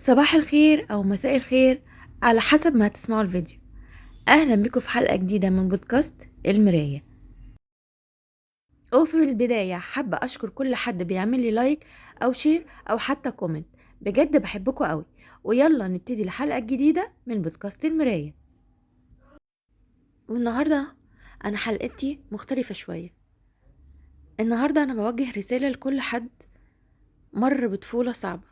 صباح الخير أو مساء الخير على حسب ما هتسمعوا الفيديو. أهلا بكم في حلقة جديدة من بودكاست المراية. وفي البداية حابة أشكر كل حد بيعمل لي لايك أو شير أو حتى كومنت، بجد بحبكم قوي. ويلا نبتدي الحلقة الجديدة من بودكاست المراية. والنهاردة أنا حلقتي مختلفة شوية. النهاردة أنا بوجه رسالة لكل حد مر بطفولة صعبة،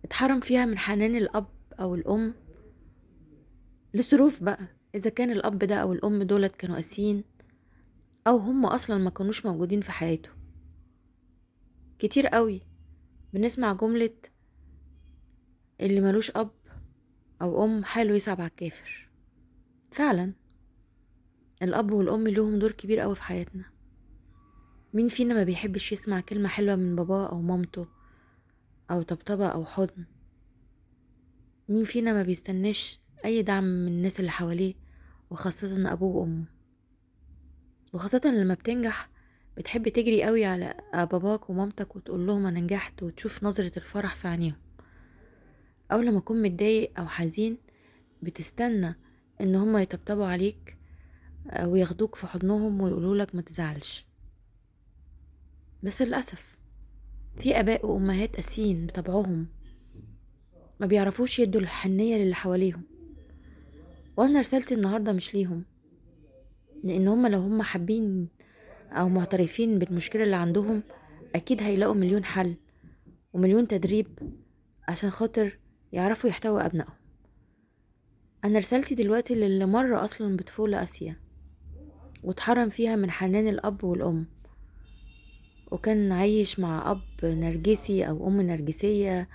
اتحرم فيها من حنان الأب أو الأم لظروف بقى، إذا كان الأب ده أو الأم دولت كانوا قاسيين او هم اصلا ما كانوش موجودين في حياته. كتير قوي بنسمع جملة اللي ملوش اب او ام حاله يصعب على الكافر. فعلا الاب والام لهم دور كبير قوي في حياتنا. مين فينا ما بيحبش يسمع كلمة حلوة من باباه او مامته او طبطبة او حضن؟ مين فينا ما بيستناش اي دعم من الناس اللي حواليه، وخاصة ابوه وامه؟ وخاصة لما بتنجح بتحب تجري قوي على باباك ومامتك وتقول لهم انا نجحت، وتشوف نظرة الفرح في عينيهم. او لما تكون متضايق او حزين بتستنى ان هما يطبطبوا عليك وياخدوك في حضنهم ويقولولك ما تزعلش. بس للأسف في اباء وامهات قاسيين بطبعهم، ما بيعرفوش يدوا الحنية للي حواليهم. وانا رسالتي النهاردة مش ليهم، لان هما لو هما حابين او معترفين بالمشكلة اللي عندهم اكيد هيلاقوا مليون حل ومليون تدريب عشان خاطر يعرفوا يحتووا ابنائهم. انا رسالتي دلوقتي للي مر اصلا بطفولة قاسية واتحرم فيها من حنان الاب والام، وكان عايش مع اب نرجسي او ام نرجسية،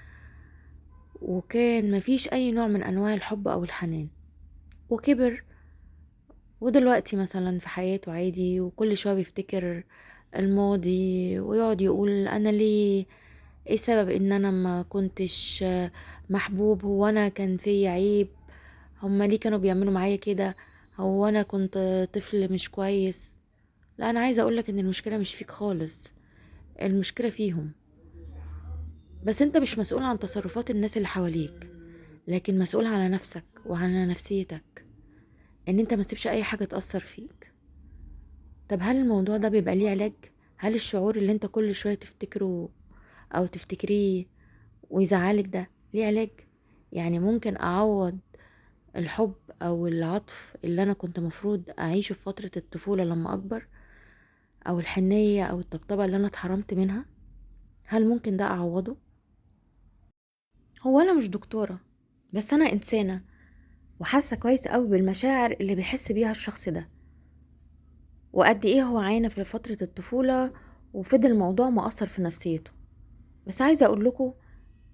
وكان مفيش اي نوع من انواع الحب او الحنان، وكبر ودلوقتي مثلا في حياته عادي وكل شوية بيفتكر الماضي ويقعد يقول انا ليه، ايه سبب ان انا ما كنتش محبوب؟ هو انا كان في عيب؟ هما ليه كانوا بيعملوا معايا كده؟ هو انا كنت طفل مش كويس؟ لا، انا عايزة اقولك ان المشكلة مش فيك خالص، المشكلة فيهم. بس انت مش مسؤول عن تصرفات الناس اللي حواليك، لكن مسؤول على نفسك وعلى نفسيتك، ان انت ما تسيبش اي حاجة تأثر فيك. طب هل الموضوع ده بيبقى ليه علاج؟ هل الشعور اللي انت كل شوية تفتكره او تفتكريه ويزعلك ده ليه علاج؟ يعني ممكن اعوض الحب او العطف اللي انا كنت مفروض اعيشه في فترة الطفولة لما اكبر، او الحنية او الطبطبة اللي انا اتحرمت منها؟ هل ممكن ده اعوضه؟ هو انا مش دكتورة، بس انا انسانة وحاسة كويس قوي بالمشاعر اللي بيحس بيها الشخص ده، وقد ايه هو عانى في فترة الطفولة وفضل الموضوع مؤثر في نفسيته. بس عايزة اقول لكم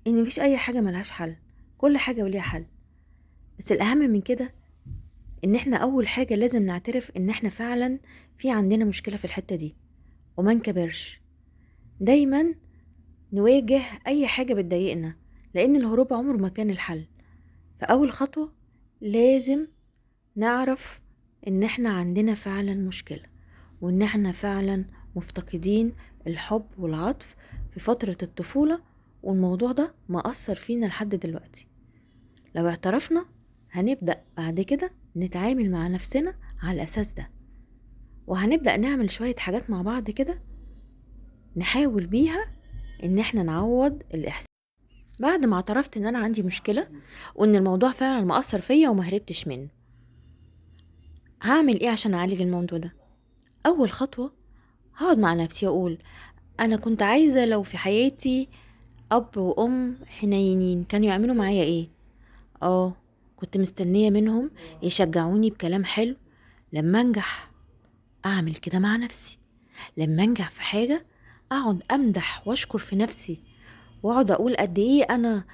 ان مفيش اي حاجة ملهاش حل، كل حاجة وليها حل. بس الاهم من كده ان احنا اول حاجة لازم نعترف ان احنا فعلا في عندنا مشكلة في الحتة دي، وما نكبرش. دايما نواجه اي حاجة بتضايقنا، لان الهروب عمره ما كان الحل. فاول خطوة لازم نعرف ان احنا عندنا فعلا مشكلة، وان احنا فعلا مفتقدين الحب والعطف في فترة الطفولة، والموضوع ده مأثر فينا لحد دلوقتي. لو اعترفنا هنبدأ بعد كده نتعامل مع نفسنا على الأساس ده، وهنبدأ نعمل شوية حاجات مع بعض كده نحاول بيها ان احنا نعوض الإحساس. بعد ما اعترفت ان انا عندي مشكلة وان الموضوع فعلا مأثر فيا وما هربتش منه، هعمل ايه عشان اعالج الموضوع ده؟ اول خطوة هقعد مع نفسي واقول انا كنت عايزة لو في حياتي اب وام حنينين كانوا يعملوا معايا ايه. اه، كنت مستنية منهم يشجعوني بكلام حلو لما انجح. اعمل كده مع نفسي لما انجح في حاجة، اقعد امدح واشكر في نفسي، واقعد اقول قد ايه انا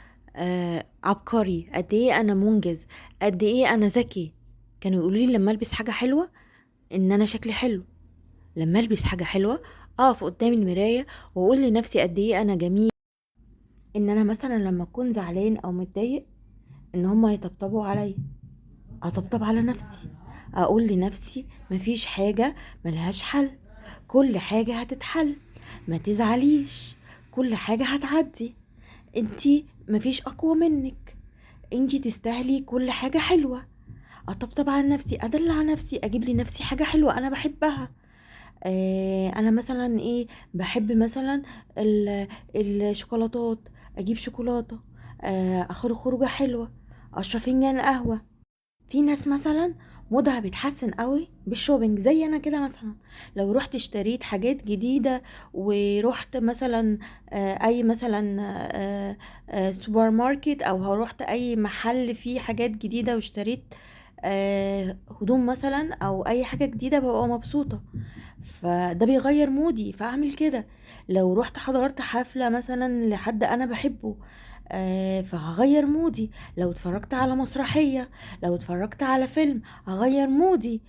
عبقري، قد ايه انا منجز، قد ايه انا ذكي. كانوا يقولوا لي لما البس حاجة حلوة ان انا شكلي حلو. لما البس حاجة حلوة اقف قدام المراية واقول لنفسي قد ايه انا جميل. ان انا مثلا لما اكون زعلان او متضايق ان هما يطبطبوا عليا، اطبطب على نفسي، اقول لنفسي مفيش حاجة ملهاش حل، كل حاجة هتتحل، ما تزعليش، كل حاجة هتعدي. انتي مفيش اقوى منك، انتي تستاهلي كل حاجة حلوة. اطبطب على نفسي، ادلع نفسي، اجيب لي نفسي حاجة حلوة انا بحبها. انا مثلا ايه، بحب مثلا ال- الشوكولاتات، اجيب شوكولاتة. اخرج خروجة حلوة، اشرب فنجان قهوة. في ناس مثلا مودها بيتحسن قوي بالشوبينج زي انا كده مثلا. لو رحت اشتريت حاجات جديدة، ورحت مثلا اي مثلا سوبر ماركت، او رحت اي محل فيه حاجات جديدة واشتريت هدوم مثلا او اي حاجة جديدة، ببقى مبسوطة. فده بيغير مودي فاعمل كده. لو رحت حضرت حفلة مثلا لحد انا بحبه، فهغير مودي. لو اتفرجت على مسرحية، لو اتفرجت على فيلم، هغير مودي.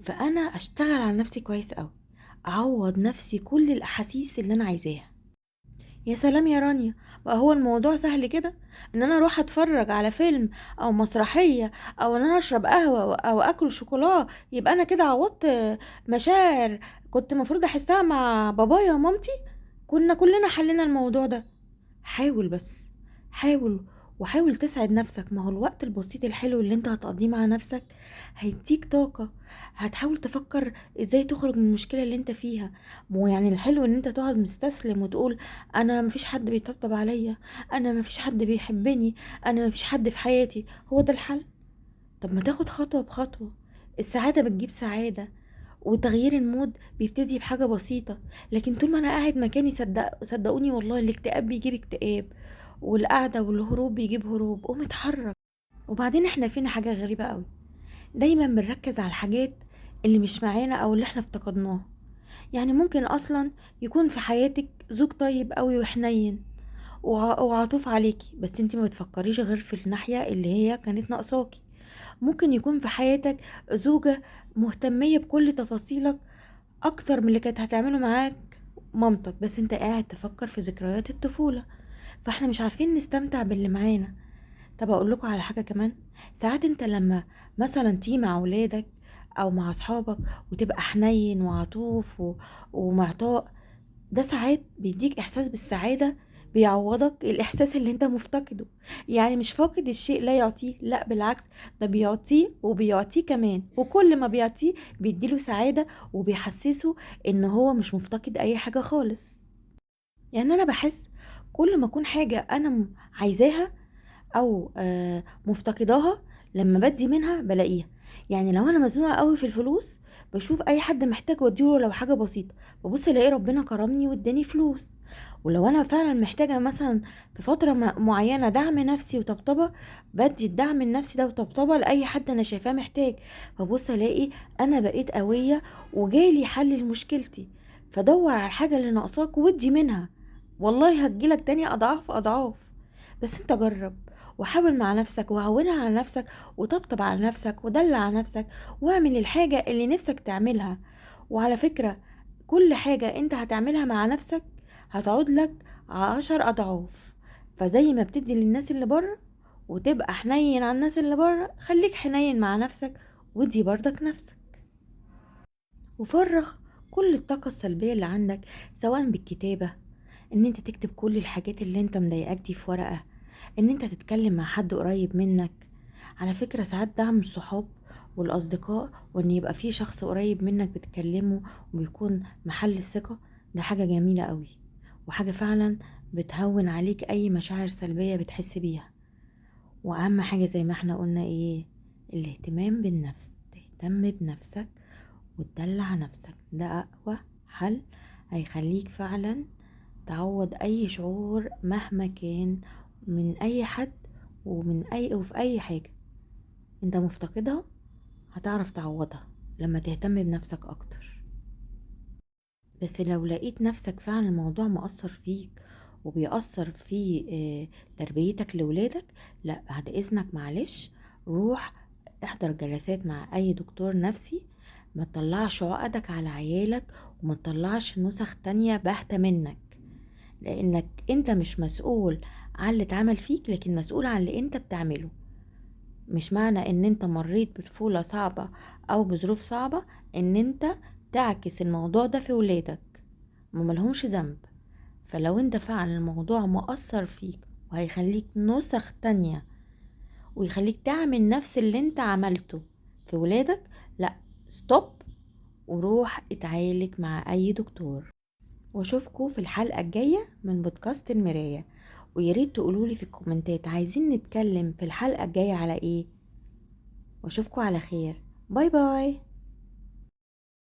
فانا اشتغل على نفسي كويس قوي، اعوض نفسي كل الاحاسيس اللي انا عايزاها. يا سلام يا رانيا، بقى هو الموضوع سهل كده؟ ان انا اروح اتفرج على فيلم او مسرحية، او ان انا اشرب قهوة او اكل شوكولا، يبقى انا كده عوضت مشاعر كنت المفروض احسها مع بابايا ومامتي؟ كنا كلنا حلينا الموضوع ده. حاول بس، حاول، وحاول تسعد نفسك. ما هو الوقت البسيط الحلو اللي انت هتقضيه مع نفسك هيديك طاقة. هتحاول تفكر ازاي تخرج من المشكلة اللي انت فيها. مو يعني الحلو ان انت تقعد مستسلم وتقول انا مفيش حد بيطبطب عليا، انا مفيش حد بيحبني، انا مفيش حد في حياتي؟ هو ده الحل؟ طب ما تاخد خطوة بخطوة. السعادة بتجيب سعادة، وتغيير المود بيبتدي بحاجة بسيطة. لكن طول ما انا قاعد مكاني، صدقوني والله الاكتئاب بيجيب اكتئاب، والقعدة والهروب بيجيب هروب. قوم اتحرك. وبعدين احنا فينا حاجة غريبة قوي، دايما بنركز على الحاجات اللي مش معانا او اللي احنا افتقدناها. يعني ممكن اصلا يكون في حياتك زوج طيب قوي وحنين وعطوف عليكي، بس انتي ما بتفكريش غير في الناحية اللي هي كانت ناقصاكي. ممكن يكون في حياتك زوجة مهتمية بكل تفاصيلك اكتر من اللي كانت هتعمله معاك مامتك، بس انت قاعد تفكر في ذكريات الطفولة. فاحنا مش عارفين نستمتع باللي معانا. طب اقول لكم على حاجة كمان. ساعات انت لما مثلا تيجي مع اولادك او مع اصحابك وتبقى حنين وعطوف ومعطاء، ده ساعات بيديك احساس بالسعادة، بيعوضك الاحساس اللي انت مفتقده. يعني مش فاقد الشيء لا يعطيه، لا بالعكس، ده بيعطيه وبيعطيه كمان، وكل ما بيعطيه بيديله سعادة، وبيحسسه ان هو مش مفتقد اي حاجة خالص. يعني انا بحس كل ما اكون حاجة انا عايزاها او مفتقداها، لما بدي منها بلاقيها. يعني لو انا مزنوقه قوي في الفلوس، بشوف اي حد محتاج واديله لو حاجه بسيطه، ببص الاقي ربنا كرمني واداني فلوس. ولو انا فعلا محتاجه مثلا في فتره معينه دعم نفسي وطبطبه، بدي الدعم النفسي ده وطبطبه لاي حد انا شايفاه محتاج. فبص الاقي انا بقيت قويه وجالي حل لمشكلتي. فدور على الحاجه اللي ناقصاك وادي منها، والله هتجيلك تاني اضعاف اضعاف. بس انت جرب، وحاول مع نفسك، وهونها على نفسك، وطبطب على نفسك، ودلع على نفسك، واعمل الحاجة اللي نفسك تعملها. وعلى فكرة، كل حاجة انت هتعملها مع نفسك هتعود لك 10 أضعاف. فزي ما بتدي للناس اللي بره وتبقى حنين على الناس اللي بره، خليك حنين مع نفسك ودي برضك نفسك. وفرغ كل الطاقة السلبية اللي عندك، سواء بالكتابة، ان انت تكتب كل الحاجات اللي انت مضايقاك دي في ورقة، ان انت تتكلم مع حد قريب منك. على فكرة ساعات دعم الصحاب والاصدقاء، وان يبقى في شخص قريب منك بتكلمه وبيكون محل الثقة، ده حاجة جميلة قوي، وحاجة فعلا بتهون عليك اي مشاعر سلبية بتحس بيها. واهم حاجة زي ما احنا قلنا ايه؟ الاهتمام بالنفس. تهتم بنفسك وتدلع نفسك، ده اقوى حل هيخليك فعلا تعوض اي شعور مهما كان من اي حد، ومن اي وفي اي حاجة انت مفتقدها، هتعرف تعوضها لما تهتم بنفسك اكتر. بس لو لقيت نفسك فعلا الموضوع مؤثر فيك وبيأثر في تربيتك لولادك، لا بعد اذنك معلش، روح احضر جلسات مع اي دكتور نفسي. ما تطلعش عقدك على عيالك، وما تطلعش نسخ تانية باهتة منك، لانك انت مش مسؤول عن اللي اتعمل فيك، لكن مسؤول عن اللي انت بتعمله. مش معنى ان انت مريت بطفولة صعبة او بظروف صعبة ان انت تعكس الموضوع ده في ولادك، ما ملهمش ذنب. فلو انت فعلا الموضوع مؤثر فيك وهيخليك نسخ تانية، ويخليك تعمل نفس اللي انت عملته في ولادك. لا، ستوب وروح اتعالج مع اي دكتور. واشوفكم في الحلقة الجاية من بودكاست المراية، وياريت تقولولي في الكومنتات عايزين نتكلم في الحلقة الجاية على ايه. واشوفكم على خير. باي باي.